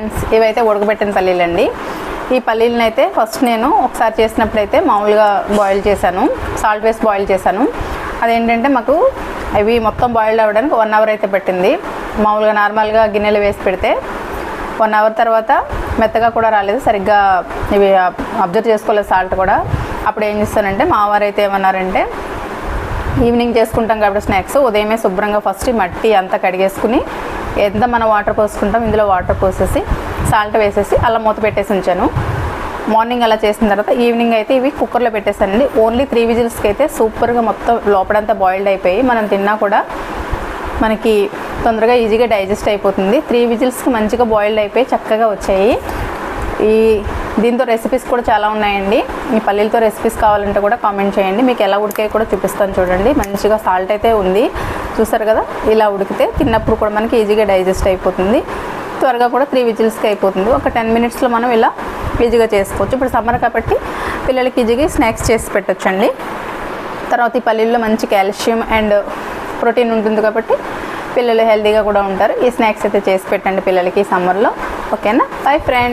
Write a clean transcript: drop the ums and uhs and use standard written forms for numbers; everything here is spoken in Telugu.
ఫ్రెండ్స్, ఇవైతే ఉడకబెట్టిన పల్లీలండి. ఈ పల్లీలను అయితే ఫస్ట్ నేను ఒకసారి చేసినప్పుడైతే మామూలుగా బాయిల్ చేశాను, సాల్ట్ వేసి బాయిల్ చేశాను. అదేంటంటే మాకు అవి మొత్తం బాయిల్ అవ్వడానికి 1 అవర్ అయితే పట్టింది. మామూలుగా నార్మల్గా గిన్నెలు వేసి పెడితే 1 అవర్ తర్వాత మెత్తగా కూడా రాలేదు, సరిగ్గా ఇవి అబ్జర్వ్ చేసుకోలేదు సాల్ట్ కూడా. అప్పుడు ఏం చేస్తానంటే మా వారు అయితే ఏమన్నారంటే, ఈవినింగ్ చేసుకుంటాం కాబట్టి స్నాక్స్ ఉదయమే శుభ్రంగా ఫస్ట్ మట్టి అంతా కడిగేసుకుని ఎంత మనం వాటర్ పోసుకుంటాం ఇందులో వాటర్ పోసేసి సాల్ట్ వేసేసి అలా మూత పెట్టేసి ఉంచాను. మార్నింగ్ అలా చేసిన తర్వాత ఈవినింగ్ అయితే ఇవి కుక్కర్లో పెట్టేసానండి. ఓన్లీ 3 విజిల్స్కి అయితే సూపర్గా మొత్తం లోపలంతా బాయిల్డ్ అయిపోయి మనం తిన్నా కూడా మనకి తొందరగా ఈజీగా డైజెస్ట్ అయిపోతుంది. 3 విజిల్స్కి మంచిగా బాయిల్డ్ అయిపోయి చక్కగా వచ్చాయి. దీంతో రెసిపీస్ కూడా చాలా ఉన్నాయండి. ఈ పల్లీలతో రెసిపీస్ కావాలంటే కూడా కామెంట్ చేయండి, మీకు ఎలా ఉడికాయి కూడా చూపిస్తాను చూడండి. మంచిగా సాల్ట్ అయితే ఉంది చూసారు కదా, ఇలా ఉడికితే తిన్నప్పుడు కూడా మనకి ఈజీగా డైజెస్ట్ అయిపోతుంది. త్వరగా కూడా 3 విజిల్స్కి అయిపోతుంది. ఒక 10 మినిట్స్లో మనం ఇలా ఈజీగా చేసుకోవచ్చు. ఇప్పుడు సమ్మర్ కాబట్టి పిల్లలకి ఈజీగా స్నాక్స్ చేసి పెట్టొచ్చండి. తర్వాత ఈ పల్లీల్లో మంచి కాల్షియం అండ్ ప్రోటీన్ ఉంటుంది కాబట్టి పిల్లలు హెల్తీగా కూడా ఉంటారు. ఈ స్నాక్స్ అయితే చేసి పెట్టండి పిల్లలకి సమ్మర్లో. ఓకేనా? Bye friends.